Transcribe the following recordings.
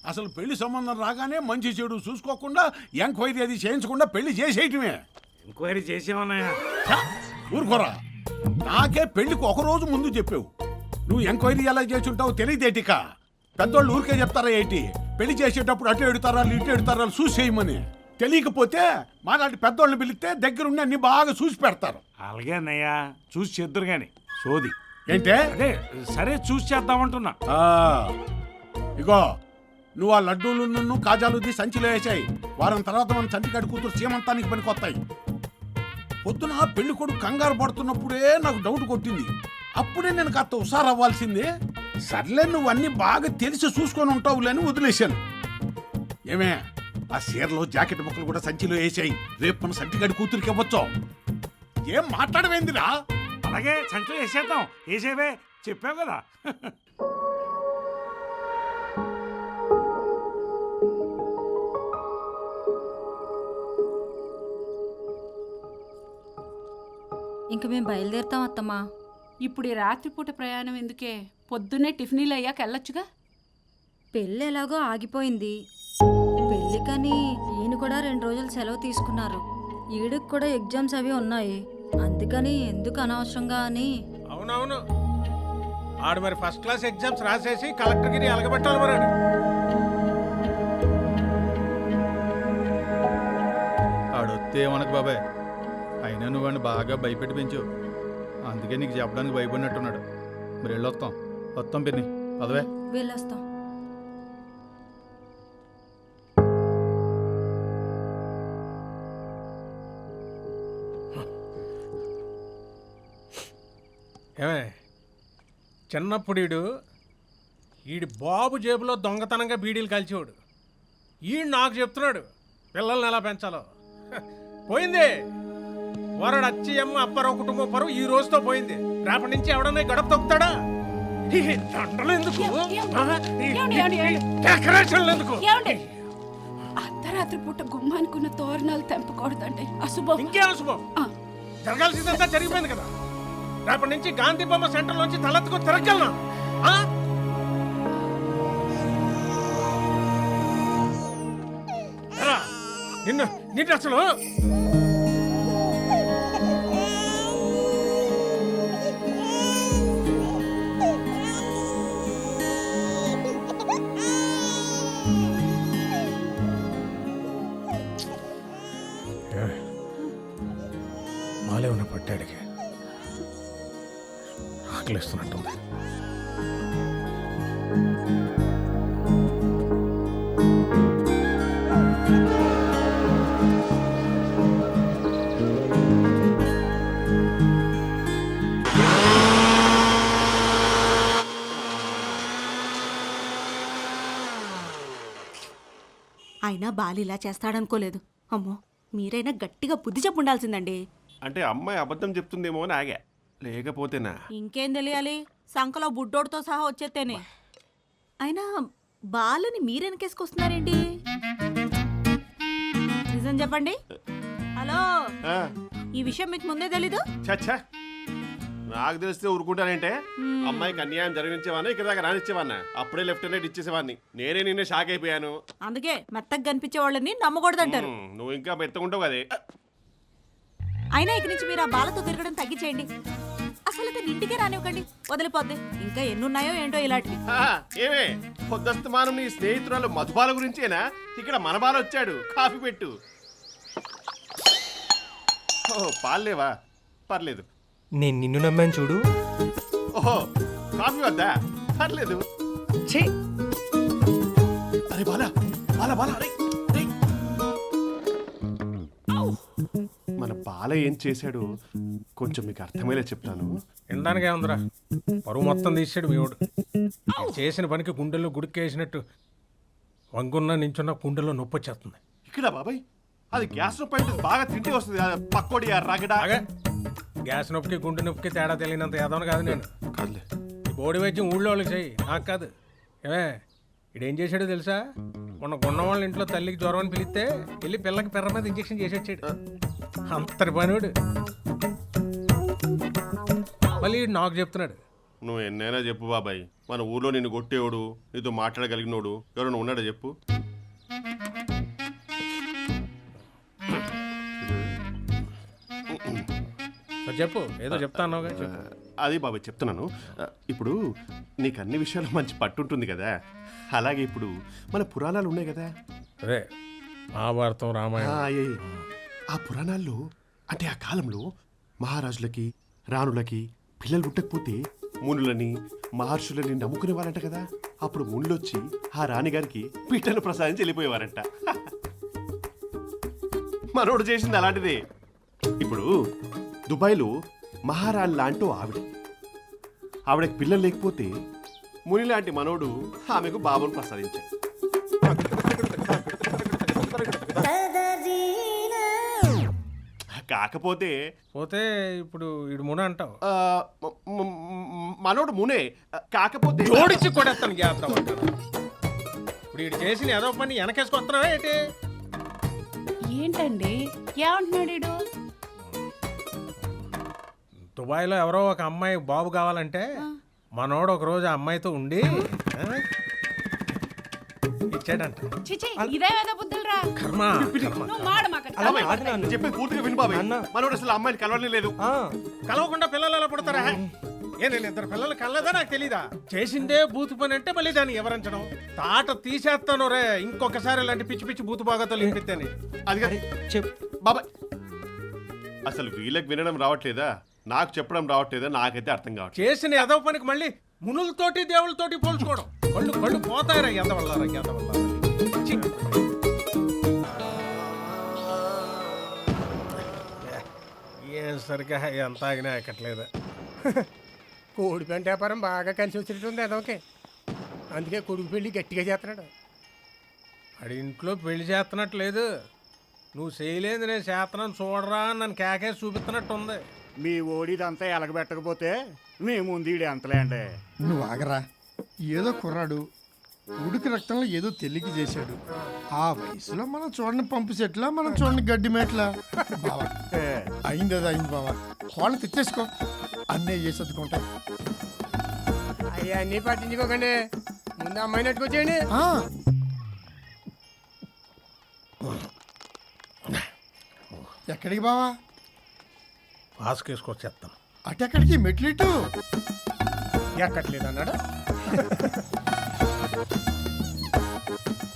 అసలు పెళ్లి సంబంధం రాగానే మంచి చెడు చూసుకోకుండా ఎంక్వైరీ అది చేయించకుండా పెళ్లి చేసేయటమే. ఎంక్వైరీ చేసేమన్నాయా? ఊరుకోరా, నాకే పెళ్లికి ఒక రోజు ముందు చెప్పావు. నువ్వు ఎంక్వైరీ ఎలా చేసుంటావు తెలియదేటిక. పెద్దోళ్ళు ఊరికే చెప్తారా ఏంటి? పెళ్లి చేసేటప్పుడు అటు ఎడుతారా ఇటు ఎడుతారా చూసి చేయమని. తెలియకపోతే మాలాంటి పెద్దోళ్ళని పిలిస్తే దగ్గరుండి అన్ని బాగా చూసి పెడతారు. అలాగే అన్నయ్యా, చూసి చేద్దురు గాని. సోది ఏంటే? అదే సరే చూసి చేద్దామంటున్నా. ఇగో నువ్వు ఆ లడ్డూలు నన్ను కాజాలుది సంచిలో వేసాయి. వారం తర్వాత మన చంటికాడి కూతురు సీమంతానికి పనికొస్తాయి. పొద్దున పెళ్లి కొడుకు కంగారు పడుతున్నప్పుడే నాకు డౌట్ కొట్టింది. అప్పుడే నేను కాస్త హుషారు అవ్వాల్సిందే. సర్లే నువ్వు అన్ని బాగా తెలిసి చూసుకొని ఉంటావులే అని వదిలేశాను. ఏమే, ఆ చీరలో జాకెట్ ముక్కలు కూడా సంచిలో వేసాయి. రేపు మన సంటికాడి కూతురికి ఇవ్వచ్చు. ఏం మాట్లాడవేందిరా? అలాగే సంచిలో వేసేద్దాం. వేసేవే చెప్పావు కదా. ఇంక మేము బయలుదేరుతాం అత్తమ్మా. ఇప్పుడు ఈ రాత్రిపూట ప్రయాణం ఎందుకే? పొద్దున్నే టిఫినీలు అయ్యాక వెళ్ళొచ్చుగా. పెళ్ళి ఎలాగో ఆగిపోయింది. పెళ్ళికని ఈయన కూడా 2 రోజులు సెలవు తీసుకున్నారు. ఈడికి కూడా ఎగ్జామ్స్ అవి ఉన్నాయి. అందుకని ఎందుకు అనవసరంగా అని. అవునవును, ఆడు మరి ఫస్ట్ క్లాస్ ఎగ్జామ్స్ రాసేసి కలెక్టర్ గిరి అలగబెట్టాలి మరి. ఆడొస్తే మనకు బాబాయ్, అయినా నువ్వు బాగా భయపెట్టి పెంచు. అందుకే నీకు చెప్పడానికి భయపడినట్టున్నాడు. మరి వెళ్ళొస్తాం. వస్తాం పిన్ని, పదవే. వెళ్ళొస్తాం. ఏమే, చిన్నప్పుడు ఈడి బాబు జేబులో దొంగతనంగా బీడీలు కాల్చేవాడు. ఈడు నాకు చెప్తున్నాడు పిల్లల్ని ఎలా పెంచాలో. పోయింది వరడు అచ్చి అమ్మ అప్పారావు కుటుంబం పరువు ఈ రోజుతో పోయింది. రేపటి నుంచి ఎవడన్నా గడప తొక్కుతాడా? దండలు ఎందుకు? డెకరేషన్లు ఎందుకు? అర్ధరాత్రి పూట గుమ్మానుకున్న తోరణాలు తెంపకూడదండి, అశుభం. ఇంకేం అశుభం? జరగాల్సిందంతా జరిగిపోయింది కదా. రేపటి నుంచి గాంధీ బొమ్మ సెంటర్ నుంచి తలెత్తుకు తిరగలనా? నిన్ను అసలు మాలే ఉన్న పట్టాడికి ఆకలిస్తున్నట్టుంది. అయినా బాలి ఇలా చేస్తాడనుకోలేదు. అమ్మో, మీరైనా గట్టిగా బుద్ధి చెప్పుండాల్సిందండి. అంటే అమ్మాయి అబద్ధం చెప్తుందేమో అని ఆగా, లేకపోతేనా ఇంకేం తెలియాలి? సంకలో బుడ్డోడితో సహా వచ్చేస్తేనే. అయినా బాలుని మీరెనకేసుకొస్తున్నారేంటి? నిజం చెప్పండి. హలో, ఈ విషయం మీకు ముందే తెలీదు? చచ్చా, నాకు తెలిస్తే ఊరుకుంటానంటే అమ్మాయికి అన్యాయం జరిగించేవాడిని, ఇక్కడ దాకా రానిచ్చేవాడినా? అప్పుడే లెఫ్ట్ అండ్ రైట్ ఇచ్చేసేవాడిని. నేనే నిన్నే షాక్ అయిపోయాను. అందుకే మెత్తగా కనిపించే వాళ్ళని నమ్మకూడదంటారు. నువ్వు ఇంకా మెత్తకుంటావు కదే. అయినా ఇక నుంచి మీరు ఆ బాలతో తిరగడం తగ్గించేయండి. అసలు అతను ఇంటికే రానివ్వకండి, వదిలిపోద్ది. ఇంకా ఎన్నున్నాయో ఏంటో ఇలాంటివి. ఏమే, పొద్దుస్తమానం నీ స్నేహితురాలు మధుబాల గురించేనా? ఇక్కడ మన బాల వచ్చాడు, కాఫీ పెట్టు. ఓహో, పాలేవా? పర్లేదు. నేను నిన్ను నమ్మాను చూడు. ఓహో, కాఫీ వద్దా? పర్లేదు. అరే బాలా, బాలా బాలా, అరే మన బాల ఏం చేశాడు కొంచెం మీకు అర్థమయ్యేలా చెప్తాను. వినడానికే ఉందిరా, పరువు మొత్తం తీసాడు మీవాడు. చేసిన పనికి గుండెల్లో గుడికేసినట్టు వంగున్న నించున్న గుండెల్లో నొప్పి వచ్చేస్తుంది. ఇక్కడ బాబాయ్, అది గ్యాస్ నొప్పి అంటే బాగా తింటే వస్తుంది. పక్కోడి రగడ. గ్యాస్ నొప్పికి గుండె నొప్పికి తేడా తెలియనంత ఏదోని కాదు నేను. కాదులే, ఈ బోడి వైద్యం ఊళ్ళో వాళ్ళకి చెయ్యి, నాకు కాదు. ఏమే, ఇడేం చేశాడో తెలుసా? మొన్న గున్న వాళ్ళ ఇంట్లో తల్లికి జ్వరం అని పిలిస్తే వెళ్ళి పిల్లకి పెర్ర మీద ఇంజక్షన్ చేసి వచ్చాడు. అంతటి పనివాడు. మళ్ళీ నాకు చెప్తున్నాడు. నువ్వు ఎన్నైనా చెప్పు బాబాయ్, మన ఊర్లో నిన్ను కొట్టేవాడు నీతో మాట్లాడగలిగినోడు ఎవరైనా ఉన్నాడా చెప్పు? చెప్పు, ఏదో చెప్తా అన్నావుగా, చెప్పు. అది బాబాయ్ చెప్తున్నాను. ఇప్పుడు నీకు అన్ని విషయాలు మంచి పట్టుంటుంది కదా, అలాగే ఇప్పుడు మన పురాణాలు ఉన్నాయి కదా, అదే మహాభారతం, రామాయణం. ఆ పురాణాల్లో అంటే ఆ కాలంలో మహారాజులకి రాణులకి పిల్లలు పుట్టకపోతే మునులని మహర్షులని నమ్ముకునేవారంట కదా. అప్పుడు మునులు వచ్చి ఆ రాణిగారికి పిట్టలు ప్రసాదించి వెళ్ళిపోయేవారంట. మనోడు చేసింది అలాంటిదే. ఇప్పుడు దుబాయ్లో మహారాణి లాంటి ఆవిడకి పిల్లలు లేకపోతే ముని లాంటి మనోడు ఆమెకు బాబును ప్రసాదించాడు. కాకపోతే పోతే ఇప్పుడు ఇడు మున అంటావు. మనోడు మునే, కాకపోతే జోడించి కొడేస్తాను జాగ్రత్త. ఇప్పుడు ఇటు చేసిన ఏదో పని వెనకేసుకొస్తున్నావా ఏంటి? ఏంటండి ఏమంటున్నాడు ఈడు? దుబాయ్లో ఎవరో ఒక అమ్మాయి బాబు కావాలంటే మనోడు ఒక రోజు ఆ అమ్మాయితో ఉండి ఇచ్చాడంట. చిచి ఇదేవేదో బుద్ధులరా. కర్మ. నువ్వు మాడు మాకు. చెప్పి పూర్తిగా విను బాబాయ్. మనోడు అసలు అమ్మాయిని కలవనే లేదు. కలవకుండా పిల్లలు ఎలా పుడతారా? నేను ఇద్దరు పిల్లలు కలలేదా నాకు తెలీదా? చేసిందే బూతు పని అంటే మళ్ళీ దాన్ని ఎవరించడం, తాట తీసేస్తాను రే ఇంకొకసారి ఇలాంటి పిచ్చి పిచ్చి బూతు బాగాతో లింపిద్దని. అది బాబాయ్ అసలు వీళ్ళకి వినడం రావట్లేదా, నాకు చెప్పడం రావట్లేదా, నాకైతే అర్థం కావట్లేదు. చేసిన ఎదవ పనికి మళ్ళీ మునులతోటి దేవుళ్ళతోటి పోల్చుకోవడం, కళ్ళు కళ్ళు పోతాయిరా ఎదవల్లారా ఎదవల్లారా. ఏం సరిగ్గా ఎంత ఆగినా ఎక్కట్లేదు. కోడి పెంట వ్యాపారం బాగా కలిసి వచ్చినట్టుంది అదొకే, అందుకే కొడుకు పెళ్ళి గట్టిగా చేస్తున్నాడు. ఆడి ఇంట్లో పెళ్లి చేస్తున్నట్లేదు, నువ్వు చేయలేదు నేను చేస్తున్నాను చూడరా అని నన్ను కేకేసి చూపిస్తున్నట్టు ఉంది. మీ ఓడిదంతా ఎలగబెట్టకపోతే మీ ముందు ఈడు ఎంతలేండి. నువ్వు ఆగరా, ఏదో కుర్రాడు ఉడికి రక్తంలో ఏదో తెలియక చేశాడు. ఆ వయసులో మనం చూడని పంపు చెట్లా, మనం చూడని గడ్డి మేట్లా. బావా అయింది అది అయింది బావా, వాళ్ళు తెచ్చేసుకో, అన్నీ చేసేద్దుకుంటాయి. అయ్యా అన్నీ పట్టించుకోకండి, ముందు అమ్మాయిని నెట్టుకొచ్చేయండి. ఎక్కడికి బావా? పాసుకేసుకొచ్చేస్తాను. అటెక్కడికి మెట్లిట్టు ఎక్కట్లేదు అన్నాడు.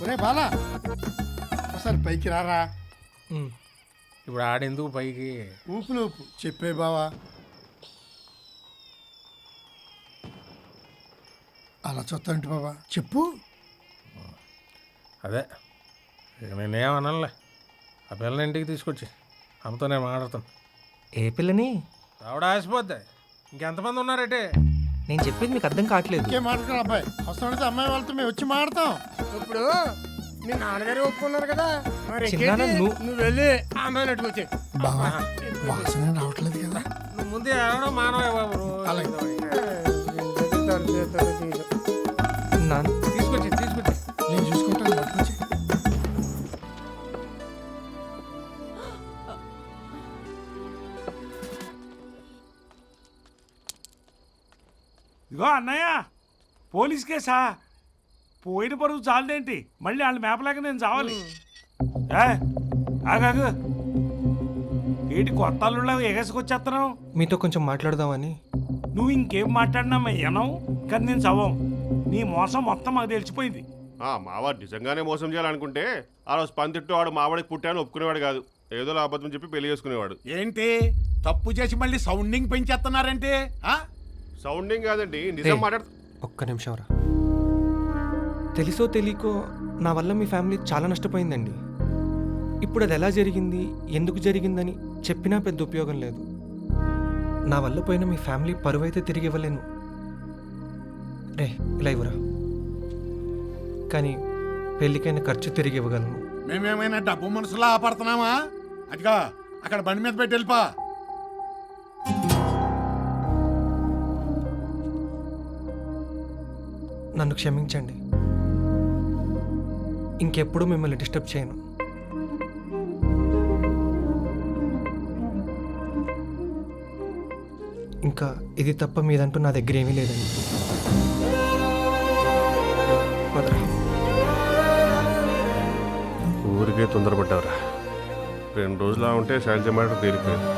ఒరే బాలా ఒకసారి పైకి రారా. ఇప్పుడు ఆడెందుకు పైకి? ఊపులు ఊపు చెప్పే బావా. అలా చూస్తాంటి బాబా, చెప్పు. అదే ఇక నేనేమనలే, ఆ పిల్లని ఇంటికి తీసుకొచ్చి అమ్మతో నేను మాట్లాడతాను. ఏ పిల్లని? ఆవిడ ఆసిపోద్ది, ఇంకెంతమంది ఉన్నారంటే? నేను చెప్పేది మీకు అర్థం కావట్లేదు. ఇంకేం మాట్లాడుతున్నా అబ్బాయి, అవసరమైతే అమ్మాయి వాళ్ళతో మేము వచ్చి మాడతాం. ఇప్పుడు మీ నాన్నగారు ఒప్పుకున్నారు కదా, మరి చిన్నాన్న నువ్వు వెళ్ళి ఆ అమ్మాయిని నెట్టుకొచ్చే. బావా వాసన రావట్లేదు కదా. నువ్వు ముందే అనడం మానవే బాబు. అలాగే. తీసుకొచ్చి నేను చూసుకుంటాను. పట్టుకొచ్చి ఇగో అన్నయ్య, పోలీస్ కేసా? పోయిన పరువు చాలదేంటి, మళ్ళీ వాళ్ళు మేపలేక నేను చావాలి. ఆగాగు, ఏంటి కొత్త అల్లుళ్ళ ఎగసుకొచ్చేస్తున్నావు? మీతో కొంచెం మాట్లాడదామని. నువ్వు ఇంకేం మాట్లాడినా మేనం, కానీ నేను చవం. నీ మోసం మొత్తం మాకు తెలిసిపోయింది. మావాడు నిజంగానే మోసం చేయాలనుకుంటే ఆ రోజు పందిట్టు వాడు మావాడికి పుట్టాను ఒప్పుకునేవాడు కాదు, ఏదో అబద్ధం చెప్పి పెళ్లి చేసుకునేవాడు. ఏంటి తప్పు చేసి మళ్ళీ సౌండింగ్ పెంచేస్తున్నారంటే? సౌండింగ్ కాదండి, నిజం మాట్లాడు. ఒక్క నిమిషం రా. తెలుసో తెలియకో నా వల్ల మీ ఫ్యామిలీ చాలా నష్టపోయిందండి. ఇప్పుడు అది ఎలా జరిగింది, ఎందుకు జరిగిందని చెప్పినా పెద్ద ఉపయోగం లేదు. నా వల్ల పోయిన మీ ఫ్యామిలీ పరువు అయితే తిరిగి ఇవ్వలేను రే, ఇలా ఇవ్వరా. కానీ పెళ్ళికైన ఖర్చు తిరిగి ఇవ్వగలను. మేమేమైనా డబ్బు మనసులా ఆపడుతున్నామా? అదిగా అక్కడ బండి మీద పెట్టి వెళ్ళిపా. నన్ను క్షమించండి, ఇంకెప్పుడు మిమ్మల్ని డిస్టర్బ్ చేయను. ఇంకా ఇది తప్ప మీదంటూ నా దగ్గర ఏమీ లేదండి. పదరా. ఊరికే తొందరపడ్డావురా. 2 రోజులా ఉంటే శైలజ మాట తేలిపోయింది.